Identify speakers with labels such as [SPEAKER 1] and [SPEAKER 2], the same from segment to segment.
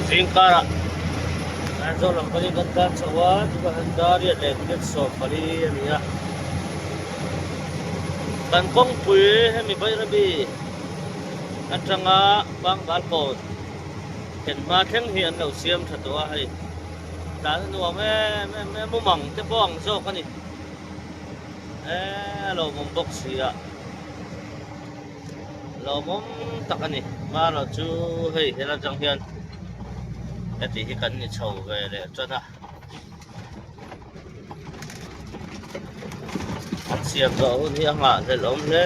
[SPEAKER 1] Zinkara Anzo lang pali ganda sawa juga handari elected so pali niya Kankong pui hemi bayrabi at nga bang balkon ken ma theng hi an lo siam thatwa hai ta no me mumang te bong so kani lo mum box ya lo mum takani ma lo chu hei hela jang hian eti hi kan ni chho ve le chana siam zo ni anga le lom le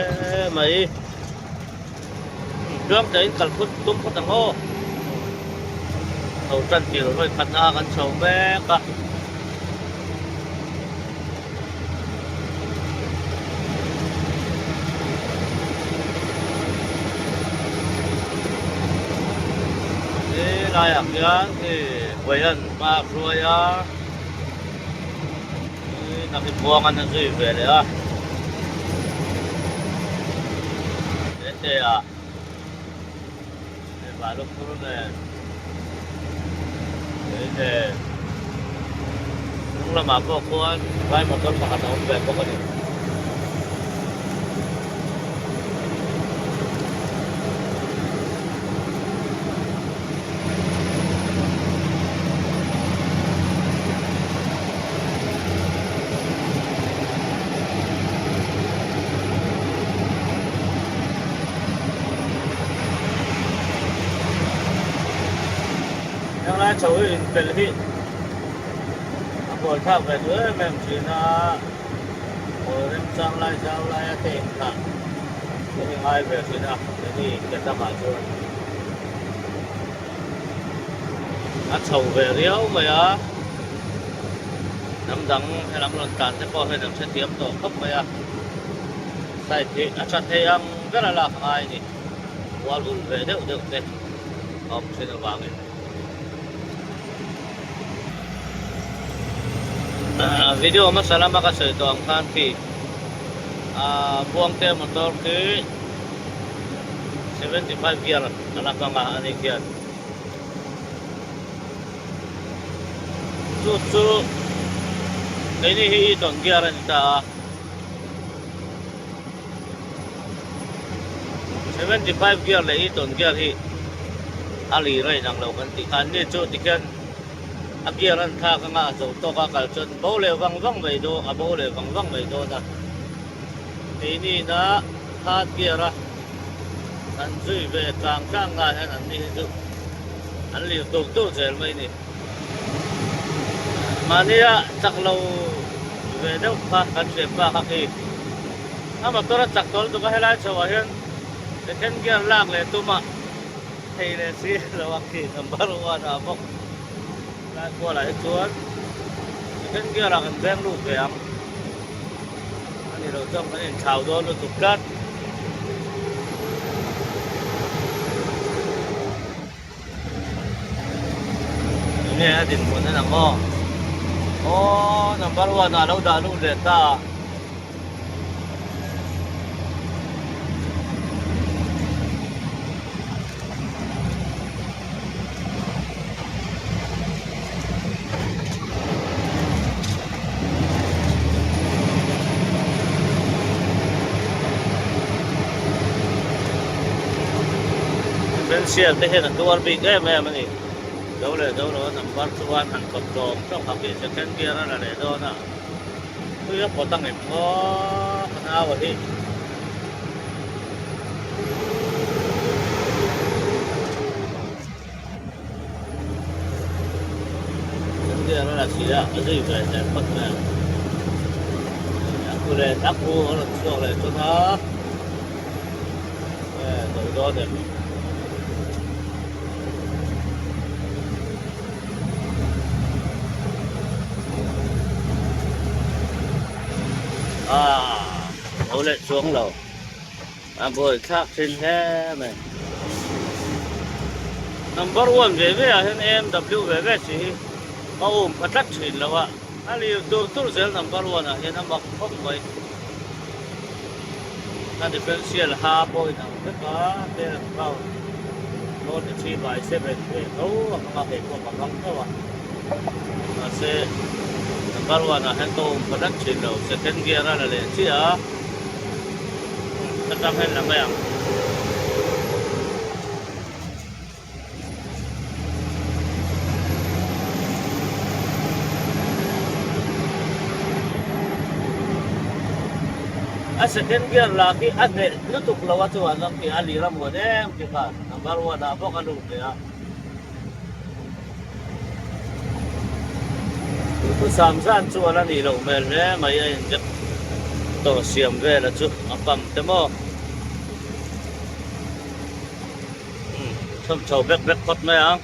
[SPEAKER 1] mai trước đấy cần phút tung có thằng hô hầu chân kiểu rồi khăn a gần sầu bé cả thế này à kia thì quay lần mà rồi á là cái buông ăn gì về đấy à thế à và lúc đó này thế cũng là mà có con vai một con mà nó về có cái gì cháu ấy về là gì buổi thao về nữa em chỉ là buổi em sang lại giao lại tiền cả thì ai về thì nào thì người ta bảo rồi ăn sầu về riếu mày á nắm đắng hay nắm lần cản thế coi hay nắm sẽ tiêm tổ cấp mày á sai thì chặt thì ăn rất là lạc ai thì qua luôn về đều được đấy không xin được vàng này video masalah makasih itu angkat ki buang te motor ke 75 gear anak kanga ani gear so ini hi ton gear ani ta 75 gear le hi ton gear hi ali rai nang lo kan ti kan ni chu ti kan agiaran tha ka nga zo to ka kal chon bo le wang mai do a bo le wang mai do na ni na ha giara an zui ve kang nga han an ni du an li to zel mai ni mania chak lo ve do pa kan se pa ka ki ama tora chak tol do ka helai chawa hian le ken giar lak le tuma thei le si lo ki number 1 a bok qua lại chuột cái kia là cần bén lụt về anh thì đầu trong cái nền xào đó nó tụt cát nghe thì muốn nó làm mo number 1 là đâu đã luôn để ta xe thế là tôi bị cái em này đâu nó nằm bắt tôi ăn hàng cọp đồ trong học viện cái kia nó là để đâu nè tôi có tăng em có nào vậy đi cái kia nó là gì đó cái gì về để bắt nè tôi để đắp mua nó cho lại cho nó rồi đó để ổ lệ xuống lầu buổi khác trên thế này number 1 về về hiện em W về chỉ ôm phát trắc chuyện là vậy anh liều tôi sẽ number 1 à hiện number không vậy anh differential ha boy nào tất cả đây là bao on the 3x7 về thấu mà cái của bằng thôi à mà sẽ number one là handle production đâu second gear là lên chứ à tất cả hết là mấy anh second gear là cái anh này nó tục là what cho anh cái ali ram một em cái cả number one là bao cái lúc đấy à tôi samsan cho anh đi đâu mà đấy mà anh chắc tôi xem về là chú apam thế mà thầm chầu bẹt bẹt cọt mấy anh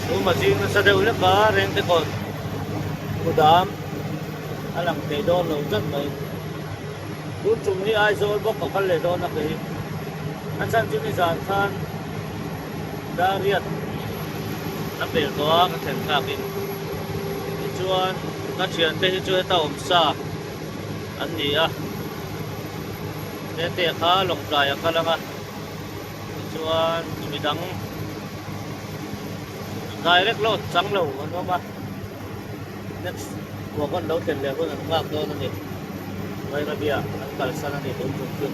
[SPEAKER 1] tôi mà gì nó sẽ đều là cả riêng cái con tôi đam anh làm cái đó lâu rất mấy lúc chúng ni ai rồi bóc cái lề đó là cái anh sang chúng ni giàn than đa riết nó bể đó cái thèm cà phê chuan nó chuyển tới chuan tàu xa anh gì à để khá lồng dài à khá lắm à chuan mình đắng direct load trắng lầu con mà next của con đấu tiền lẻ con là ngạc đó nó gì vậy là bia anh cả sana này đúng đúng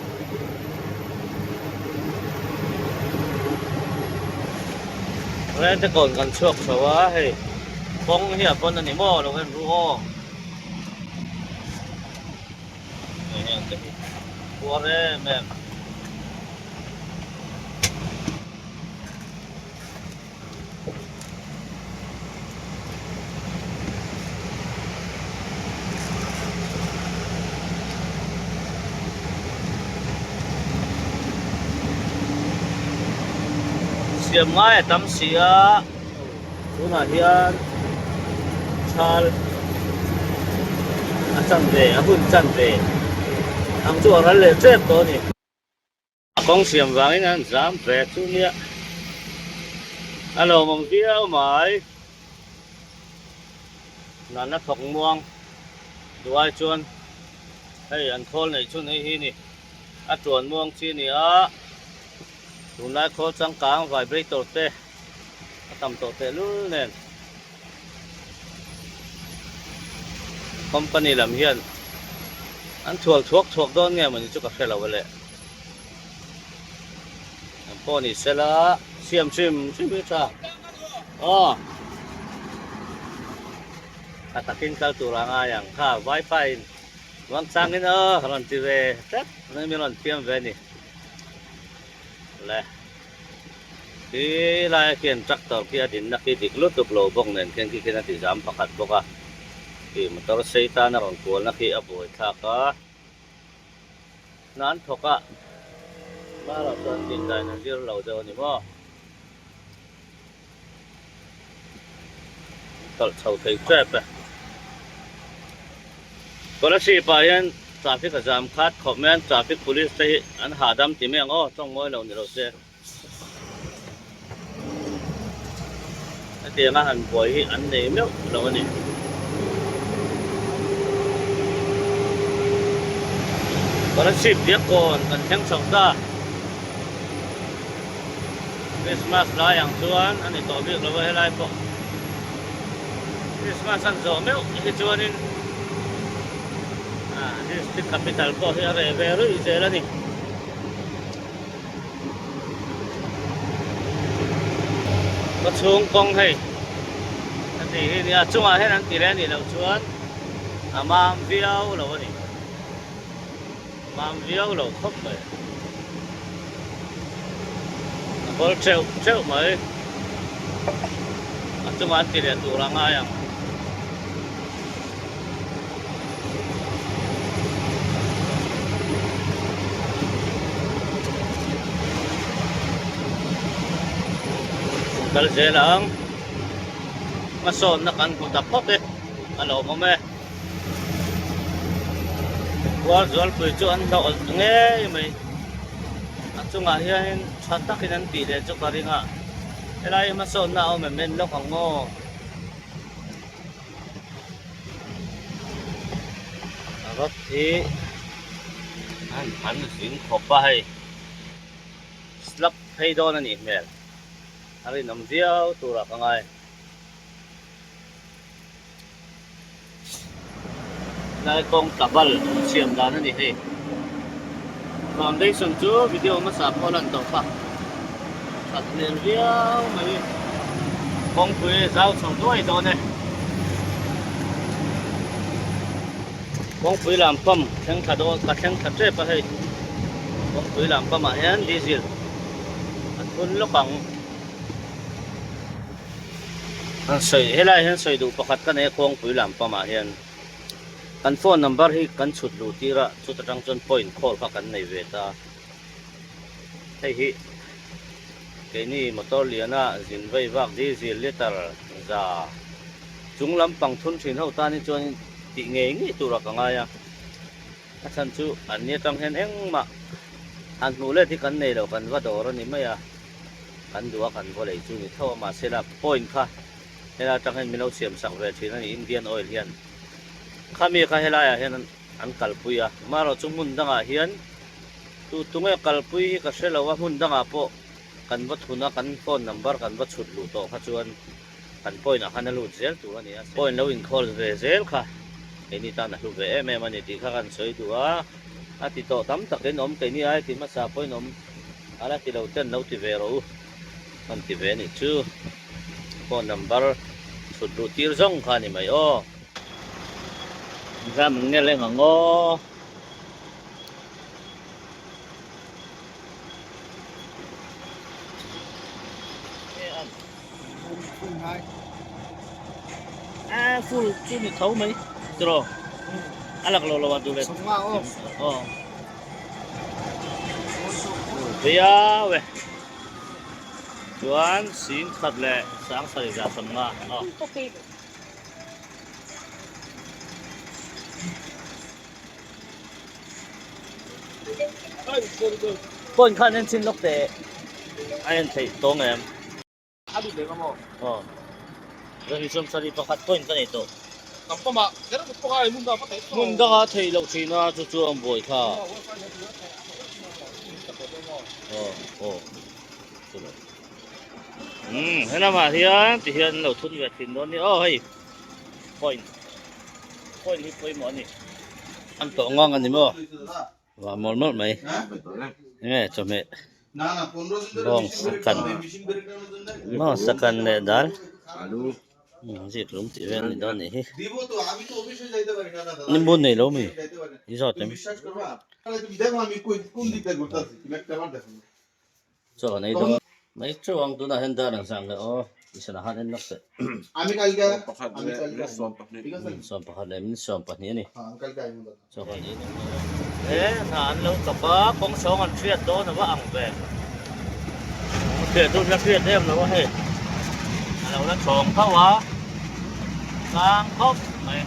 [SPEAKER 1] rồi thế còn cần chuộc sao á hay phong hiệp con này mò đâu em ruo ruo đấy mẹ siam ngay tắm xía chúng là hiền chal chân về hun chân về ang chua ra lệ chết đó nè con xiêm vàng anh dám về chú nhé alo mong video mày là nó thọc muông đuôi chuồn hay ăn khô này chuồn này hi nè chuồn muông chi nè chúng lại khô trắng cá vibrator tê tầm tổ tê luôn nè company làm hiền anh thuộc đó nghe mình chút cà phê lâu vậy cô này sẽ là xiêm biết sao ta kinh cao tụ lang ai yang ha wifi vang sang cái nó lần ti về tết nó mới lần tiêm về nè lẹ thì lại kiện tractor kia đến nãy thì lúc tục lô bông nên kiện kia nó thì giảm phát hạt bông à thì mà tao xây ta nó còn cuốn nó khi ấp bồi thạc á nán thuộc á ba là tuần tiền dài nó riêng lầu giờ nhỉ mò tao sầu thấy trap à có là gì phải anh traffic cái giảm khát comment traffic police thấy anh hạ đâm tìm em trong ngôi lầu này lầu xe tiền anh bồi anh này miếu lầu này có là ship tiếc còn cần theo sống ta Christmas là yang chuan anh ấy tổ việc là với lại bộ Christmas anh gió miếu cái chuan in district capital ko thì ở về rồi sẽ là gì có xuống công hay thì chung là hết anh tỷ lệ thì đầu chuan mang video là gì mang video là không phải có treo mấy chung là tỷ lệ tụ là ngay à kalau saya lang mason na kan kung tapot alo mo me jual pujo an daw nge may at sunga yan chata kinanti de cho kari nga elay mason na o men lo kang mo arot an sin khopa hay slap thấy đó là nhỉ mẹ ari nằm diao tu ra cái ngay này con tabal siam đàn nó nhỉ hey foundation chú video mà sắp có lần đầu pa thật nên diao mấy con quê giao sống đuôi đó này con quỷ làm pump thằng thà đó cả thằng thà chết phải hay con quỷ làm pump mà hen diesel anh phun lúc bằng anh sợi hết lại hen sợi đủ bạc cái này con quỷ làm pump mà hen anh phone number hi anh chụp đủ tira chụp trang chân point call các anh này về ta hay hi cái này motor liền à zin vay vác diesel liter ra chúng lắm bằng thun chuyển hậu ta nên cho chị nghề nghĩ tụ ra cả ngay à thân chú anh nhớ trong hen em mà anh ngủ lên thì cần này đâu cần vắt đồ rồi nín mấy à cần đũa cần vô lấy chú thì thâu mà sẽ là point kha hay là trong hen mình đâu xiêm sẵn về thì nó Indian oil hiền kami kha hay là hiền anh kalpui à mà rồi chúng muốn đăng à hiền tu tung cái kalpui cái sẽ làว่าmuốn đăng à po cần vắt thun à cần phone number cần vắt chụp lụt to phát chuan cần point à khăn lụt zel tu anh point lâu in call về zel kha ini ta na lu ve em ani ti kha kan soi tua a ti to tam tak en om ke ni ai ti ma sa poi nom ala ti lo ten lo ti ve ro kan ti ve ni chu phone number sut du tir zong kha ni mai o ram nge le ngo à full chu ni thấu mấy rồi alak lo lo du le oh bia we chuan sin khat le sang sari ra samma okay con khan nên xin lúc để anh thấy tông em
[SPEAKER 2] Abi de mo.
[SPEAKER 1] rồi thì xong sari pakat point cái này to
[SPEAKER 2] Tampa ma, kaya mo pa kay munda pa tayo.
[SPEAKER 1] munda ka thấy lâu chi na chu chu ang boy kha thế nào mà thì hiện lâu thun về thì nó đi hay point point hi point món này ăn tổ ngon ăn gì mà và món món mày nghe cho mẹ bong sakan le dal gì lắm thì ven đó này nhưng buôn này lâu mày đi rồi em cho này đó mấy chỗ ông tôi đã hiện ra đằng sau nữa đi xem là hát đến lúc đấy xóm bạc lên xóm bạc này cho cái gì thế là anh lâu tập á con số anh chuyên đó là ăn về để tôi ra chuyên em là có hệ lâu nó tròn khâu á sang khóc này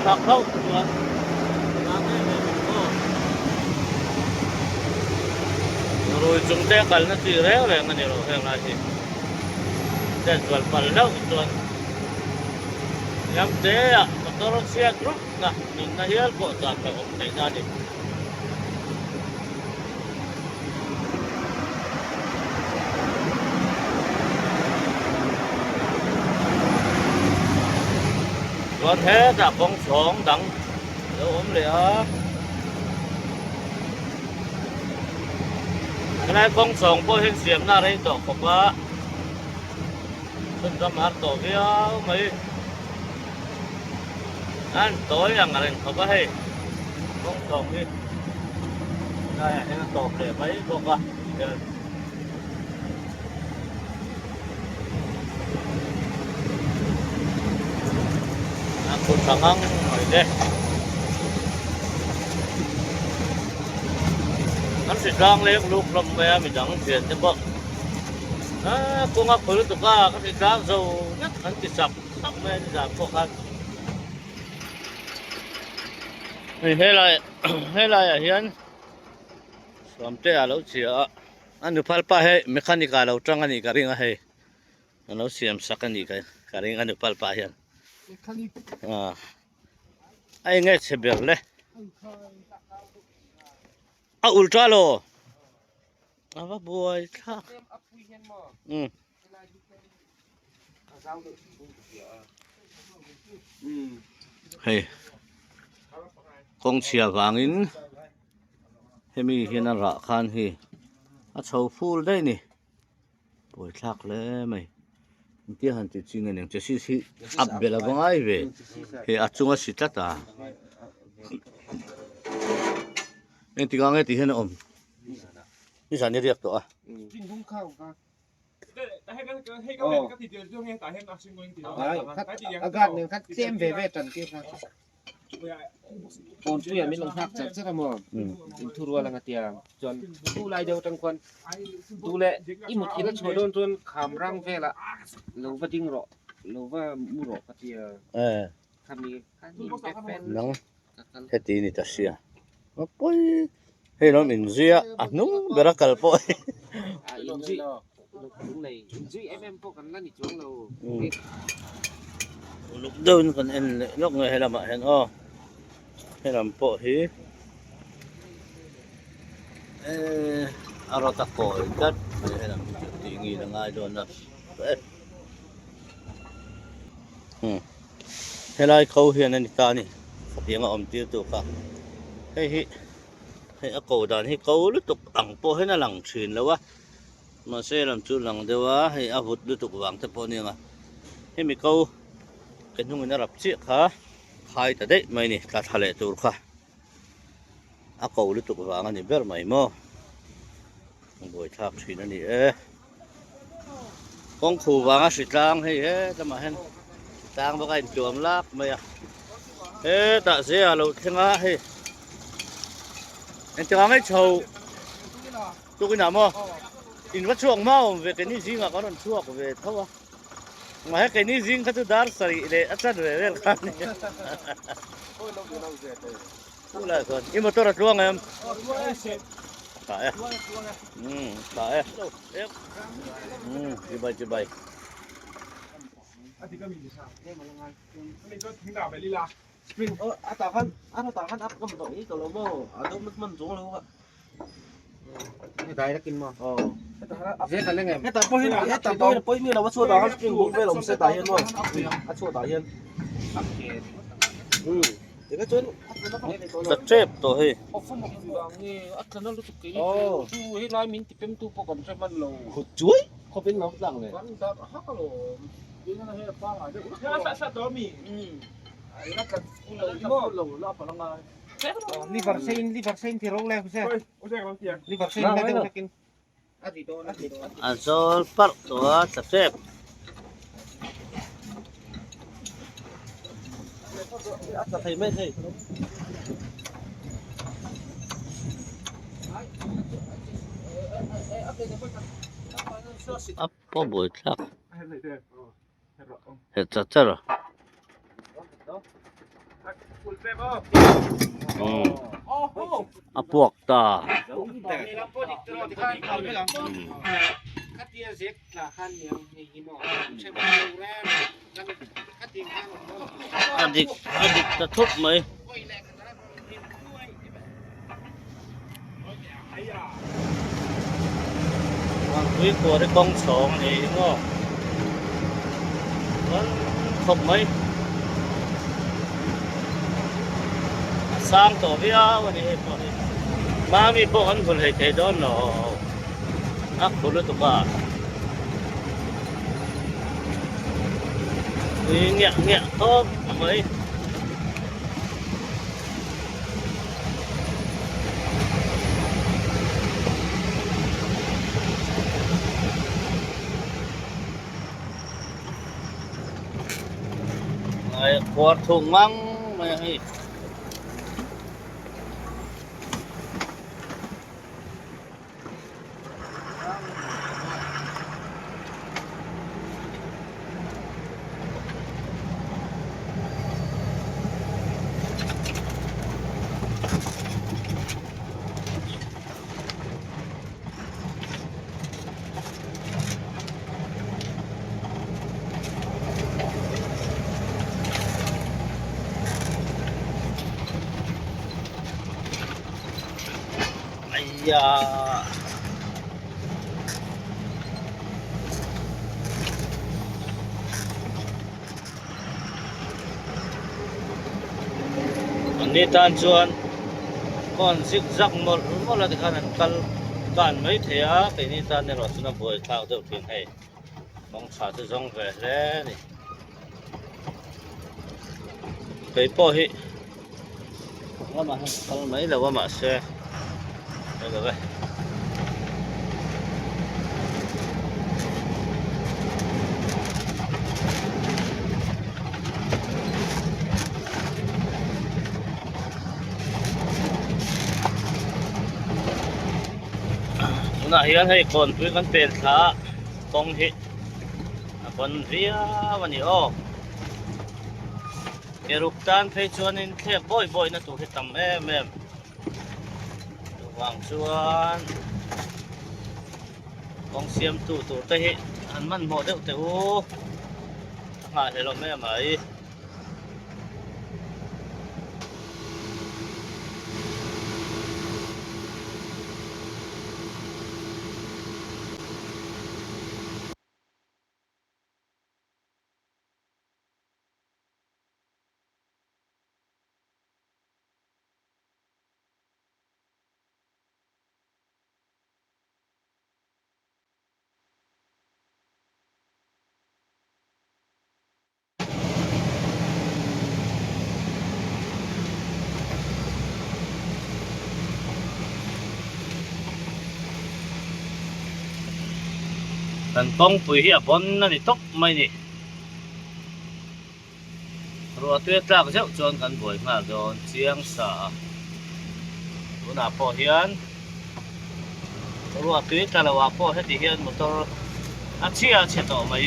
[SPEAKER 1] đập khâu rồi chúng ta cần nó chỉ réo này mà nhiều hơn là gì để chuẩn phần đâu chuẩn nhắm thế à mà tôi xe group nè mình là hết bộ toàn phải ổn định ra đi có thế là con sống đặng để ổn lìa cái này con sống có hình xiêm na đây tổ không á xin cảm ơn tổ kia mấy anh tối rằng là không có hay con sống đi đây là tổ để mấy con á aku sangang deh kan สิจางเล็กลูกลำแม่มีจังเสียนจะบอกกูงับผืนตุก้าก็สิจางโซ่นักขันติสับสับแม่ที่สับพวกกันนี่ให้ไรให้ไรอ่ะเฮียนสวมเจ้าเราเสียอันนี้พัลป้าให้เมคานิกาเราจังอันนี้การิงให้เราเสียมสักอันนี้การิงอันนี้พัลป้าเฮียนไอ้เงี้ยเสียเบลเลยอุลตร้าโลว่าบัวค่ะเฮ้ยคงเชียร์วางอินให้มีเห็นอะไรคันฮีชาวฟูลได้นี่ปวดทักเลยไหมที่หันติดจริงเนี่ยจะสิอับเบลบังไอเวเฮ้ยจุงสิตตาเนี่ยที่กางเงที่เห็นนี่สันนี่เรียกตัว
[SPEAKER 2] จริงทุ่งข้าวครับแต่ให้ก็ติดเดียวช่วงนี้แต่ให้นักชิงกันติดอากาศหนึ่งคัดเต็มเวจันทร์ที่ครับคนช่วยไม่ลงพักจัดสักหมดทุรัวลังเตียจนดูลายเดียวจังคนดูแลอีหมดที่ละชโดนจนขำรังเฟละหรือว่าจริงหรอหรือว่ามูหรอกเตียคำนี้เป็น
[SPEAKER 1] น้องเฮตีนี่จะเสียปอยเฮ้ยน้องอินเซียนุ่งเบรักกันปอย
[SPEAKER 2] อินซีลุงเลยอินซีพวกกันนั่นนี่จ้วงเรา
[SPEAKER 1] ลูกเดินกันเอ็นลูกเงยให้ลำเห็นให้ลำปอยเราตะโกนจัดให้ลำตีงี้ละง่ายโดนนะให้ไล่เขาเห็นนี่การนี่สักอย่างอมตีตัวค่ะให้โกดันให้เขาลุตุกอังปอยให้น่าหลังชินแล้ววะมาเสียลำจุหลังเดียวให้อาวุธลุตุกวางแต่ปอยเนี่ยให้มีเขากันทุ่งน่ารับเสียค่ะใครแต่ได้ไม่นี่ตัดทะเลตัวค่ะเขาลุตุกวางอันนี้เบอร์ไม่โม่บ่อยทักชินอันนี้กองขู่วางสิตางให้จะมาเห็นตางบ่กันจวมลักไหมตาเสียเราเท่งให้anh cho mấy trâu tôi cái nào mà in vật chuộng mau về cái ní riêng à có đoạn chuộng về thâu à mà hết cái ní riêng cái thứ đó sợi để ắt chặt về đây là không là còn nhưng mà tôi đặt chuộng em phải phải đi bay
[SPEAKER 2] anh thì có mình gì sao anh có thằng nào về đi là
[SPEAKER 3] Spring, atau kan apa kamu tahu ini kalau mau atau teman jong lo kak.
[SPEAKER 2] Ini direct in mo.
[SPEAKER 3] Oh.
[SPEAKER 2] Dễ kan lengem.
[SPEAKER 3] Kita poin ni lawan sudah kan Spring bukan belum saya tahan mo. Sudah tahan. Jadi cuman
[SPEAKER 1] thật chép tôi
[SPEAKER 2] Không một người ăn nó lúc kỹ. Tu hay nói mình tìm tu po cầm cho mình lo.
[SPEAKER 3] chuối, không biết nó rằng này.
[SPEAKER 2] Vẫn đó hắc lo. Ini kan hay apa lah. Ya sat đó mi. Liver sein tirong leh bisa. Liver sein leh tu sakin.
[SPEAKER 1] Azol par tua thật chép
[SPEAKER 3] Thầy mấy thầy.
[SPEAKER 1] apa buat lah hebat cara apuak ta adik tutup mai quý của cái con số này đúng không vẫn không mấy sang tổ với áo này mà mi bộ anh còn hay thấy đó nó áp của nó tụi bà thì nhẹ thôi mấy quạt thùng măng mày ya ni tan chuan con xích rắc một là cái khả năng can mấy thế á cái ni tan này rồi chúng ta bồi thao được tiền hay mong xả từ rong về đấy này cái po hi qua mà không mấy là qua mà xe đây là vậy na hian hei kon tui kan pel thla kong hi a kon via wani o eruk tan phei chuan in thlek boi boi na tu hi tam em wang chuan kong siam tu te hi an man mo deuh te u nga helo me mai dan kong pui hi a bon na ni tok mai ni ruwa tui tlak zeuh chuan kan boi nga dawn chiang sa tuna pawh hian ruwa tui tlalawa pawh heti hian motor a chia che tawh mai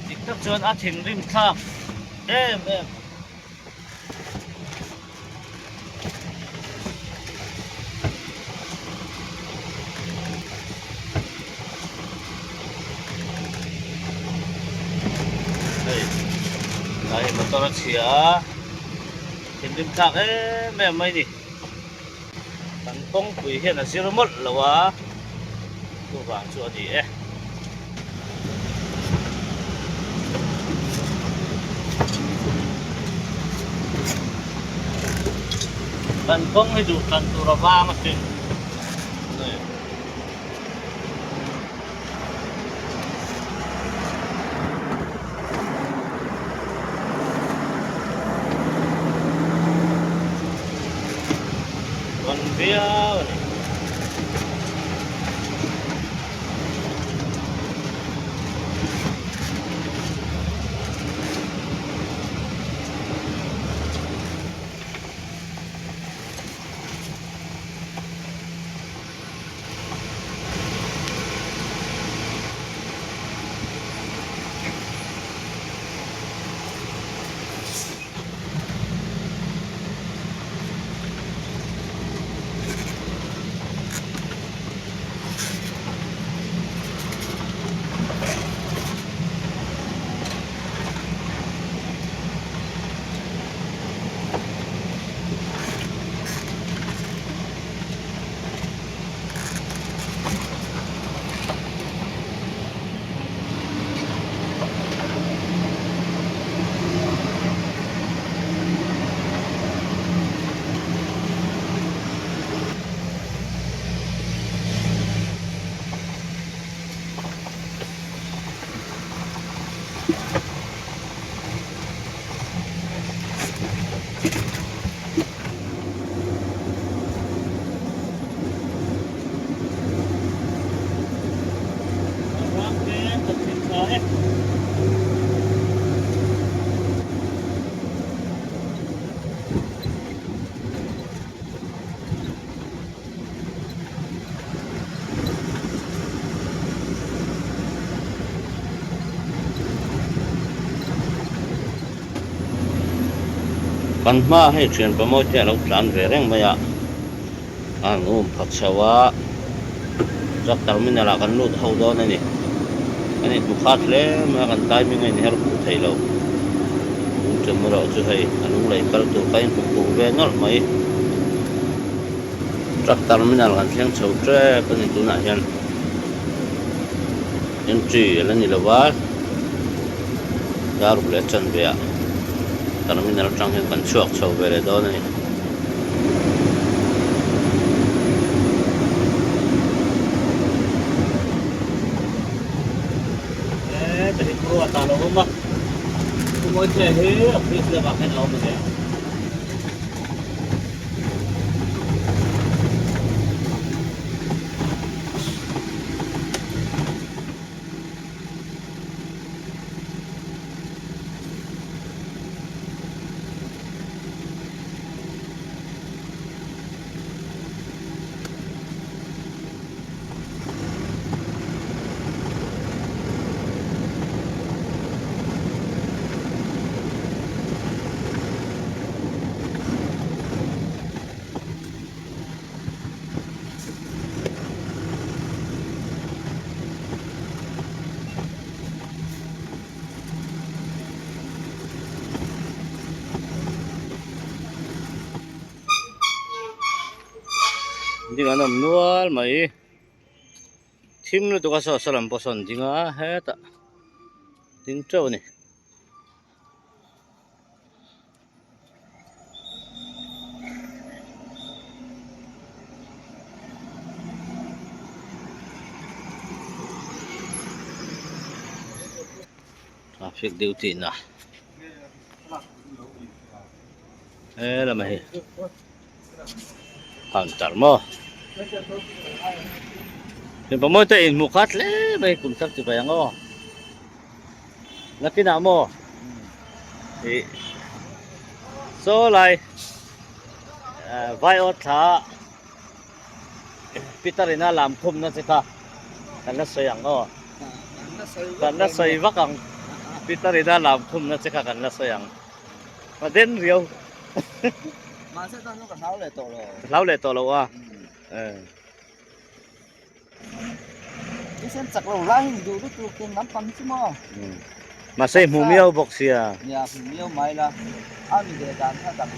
[SPEAKER 1] tik tak chuan a thing rim thlak em đây motor chia thing rim thlak em mai ni kan kong pui hian a zir mol lawa tu wang chu ani kan kong hi du kan tu ra wang a tin này con vía này kan ma hei thian pamoi te lo tlan ve reng mai a an phak chawa jak terminal a kan lut ho dawn ani ani tu khat hle ma kan timing ai ni her pu thei lo chemuro chu hei anung lei kal tu kain pu ve nol mai truck terminal kan siang chau tre kan itu na hian entry ala ni lawa dar ble chan bia terminal tang hian kan chuak chau ve le do ni tadi pro ata lo ma mo che he office le ba kan lo ma de Hindi nga nam nual mai thim lu to ka so salam poson dinga heta ting trâu ni traffic duty na là mày counter mo yung pamoy in mukat le may kuntak ti bayang o nakina mo so lai vai o tha pitarina lam khum na chika kana soyang o kana soy wakang pitarina lam khum na chika kana soyang maden riau
[SPEAKER 3] mà sẽ tao nó còn nấu lại tổ rồi
[SPEAKER 1] lau le to lo wa
[SPEAKER 3] cái xem chặt lầu lại hình dù tôi tiền nắm bằng chứ mà
[SPEAKER 1] mà xây mù miêu bọc xìa
[SPEAKER 3] nhà phụ miêu mày là mình để đàn thay đặt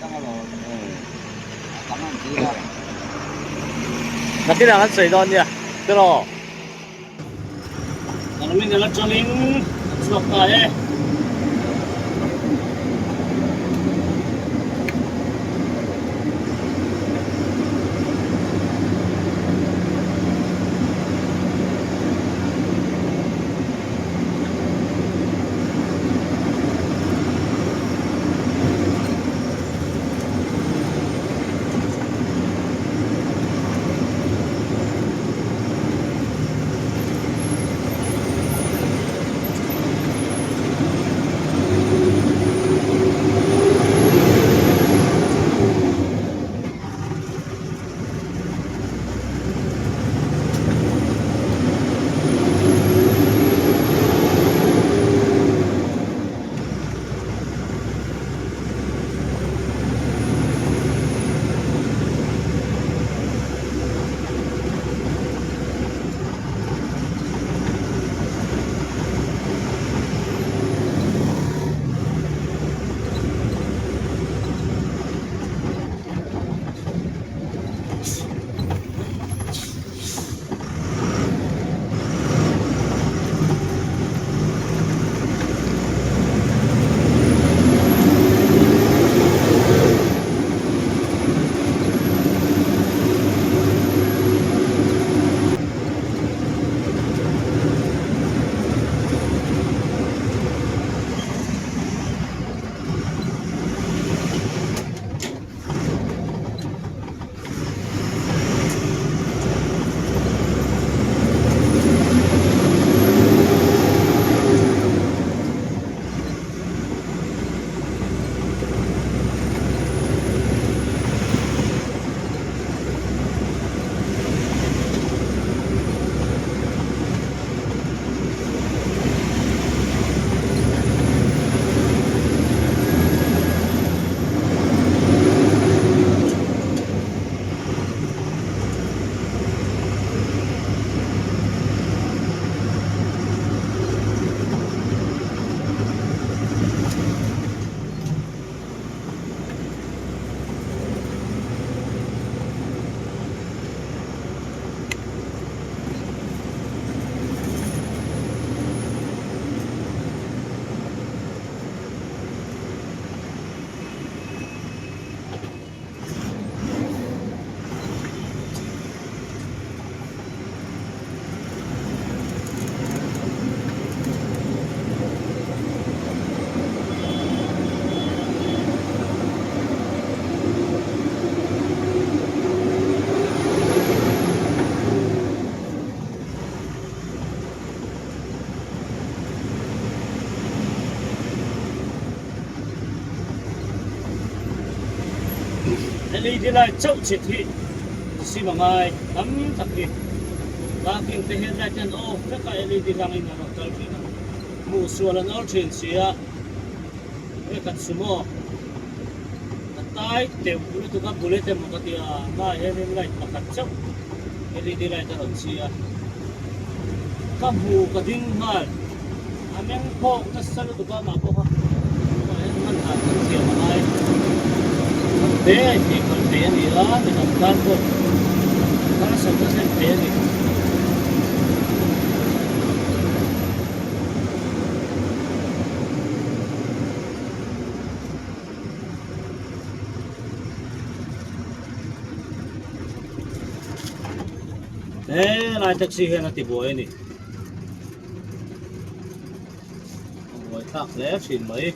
[SPEAKER 3] trong cái lầu tắm ăn gì là
[SPEAKER 1] na kina kan xây don ya pero ang min na choling slok ta li đi lại chậu chết thì xí mà ngay lắm thật thì ba kinh tế hiện đại chân ô tất cả li đi lang in nó tới thì mu xua là nó chuyển xía cái cắt sumo tai tiểu bulu tu kan boleh temu katia ma ini mulai makan cok ini di lain tahun sia kamu kading mal ameng po kasal tu kan apa ha ini man ada sia malai be ni lah dengan kan po karena sebab saya be ni lại taxi hiện là tiệm bồi này, bồi tắc lép xin mấy,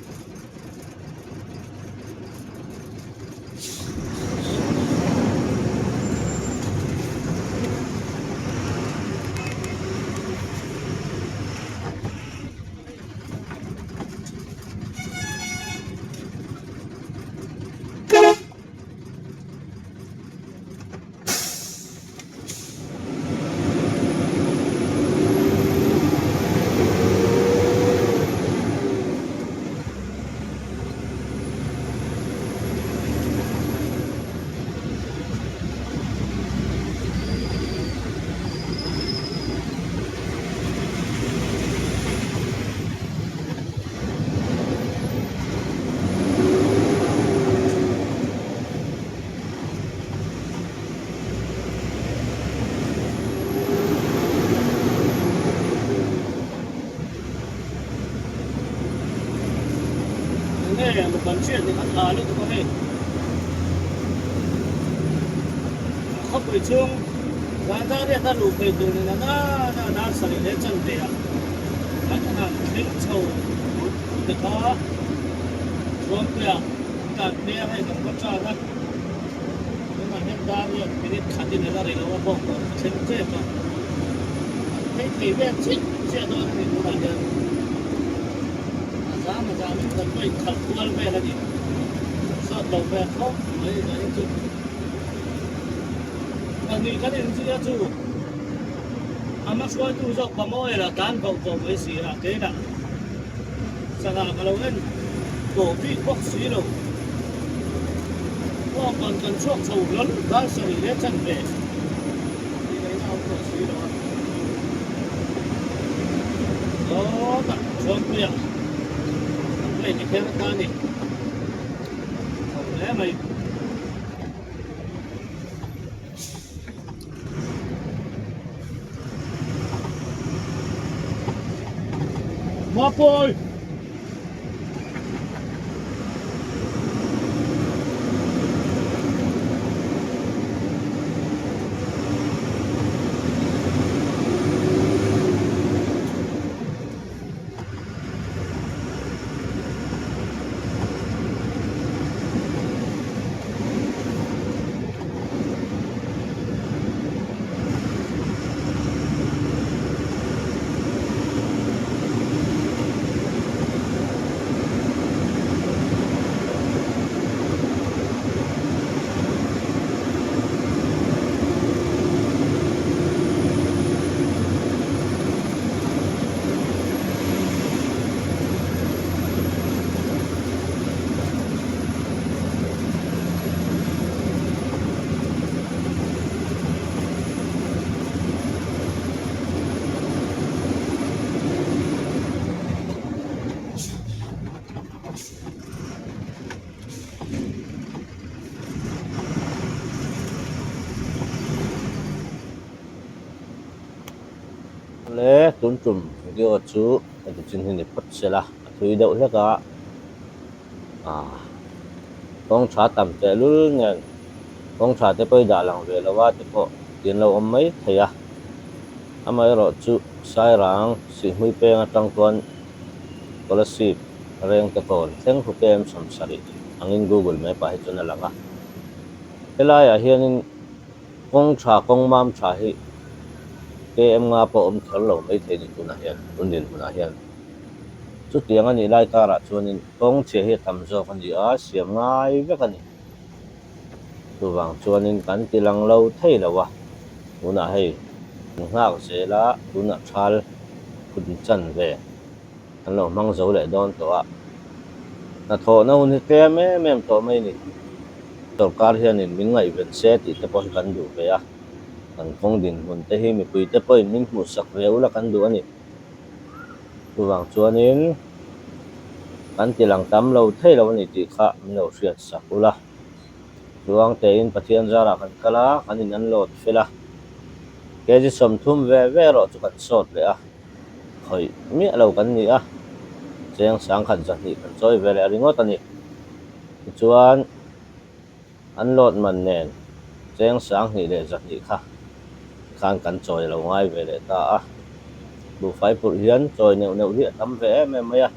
[SPEAKER 1] này một vận chuyển thì ăn luôn có thể không phải chung và ta để ta lục về từ này nó xử lý đến chân tiền anh hàng đến châu thì có xuống tiền cả bia hay cả có cho ra nhưng mà hiện tại thì cái này khá tiền là để nó bông trên chết mà cái tỷ bên chết chết thôi thì cũng phải được giá mà giá mình cần phải thật quan về là gì sợ đầu về không đấy là những chuyện và nghĩ cái này chưa chú mà xuôi tu dọc vào môi là tán vào với xí là thế đã sao là cái lâu lên cổ vị quốc xí rồi có còn cần chuộc sầu lớn đang xử lý đến chân về thì đấy là cổ xí đó đó tặng xuống miệng lên cái thế ta này không lẽ mày Mapoi!
[SPEAKER 4] le tun tum video chu cái chuyện hình phật sẽ là thui đậu hết cả con chả tầm trẻ luôn nghe con chả tới bây giờ làm về làว่าแต่ก็tiền lâu ông mấy thầy mấy rồi chu sai ràng si huy pe ngang tuan scholarship reng te kon theng hu pem sam sari angin google map ai chuna langa helai hian con chả con mam chả hi ke em nga po thol lo mai the ni tuna hian tunin huna hian chu tiang ani lai kara chuanin kong che hi tam zo kan ji a siam ngai ve kan tu wang chuanin kan ti lang lo thei lawa una hei ngak zela tuna thal kun chan ve an lo mang zo le don to a na tho na un te me mem to mai ni sarkar hianin min ngai ven se ti te pon kan du ve a kan phong din hun te hi mi pui te poi min mu sak ve ula kan du ani tu wang chuanin kan ti lang tam lo thei lo ni ti kha min lo hriat sak ula chuang te in pathian zara kan kala kanin an lot fela ke ji som thum ve ve ro chu kan sot le a khoi mi lo kan ni a cheng sang khan za ni kan choi ve le ringot ani chuan an lot man nen cheng sang ni le za ni kha khan kan choi lo ngai ve le ta a bu fai pur hian choi neu neu hi tam ve em mai a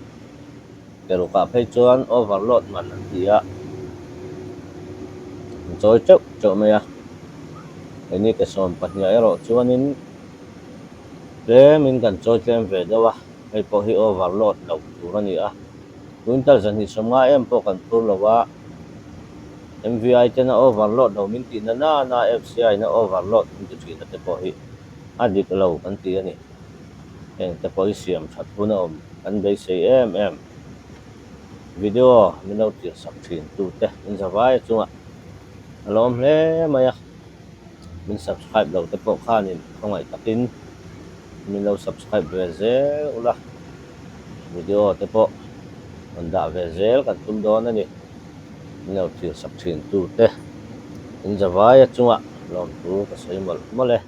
[SPEAKER 4] ke ro ka phei chuan overload man an ti a choi chok chok mai a ini ke som pahnia ero chuanin le min kan choi tlem ve dawa hei po hi overload lo tur ani a winter zan hi somnga em po kan tur lowa MVI te na overload lo min ti na na FCI na overload min ti thina te po hi adik lo kan ti ani eng te po hi siam that huna om kan bei sei em video min lo ti sak thin tu te in zawai chunga alom hle maya min subscribe lo te po khanin khongai takin min lo subscribe ve zel ula video te po onda ve zel kan tum don ani min lo ti sak thin tu te in zawai chunga lom tu ka sei mol mole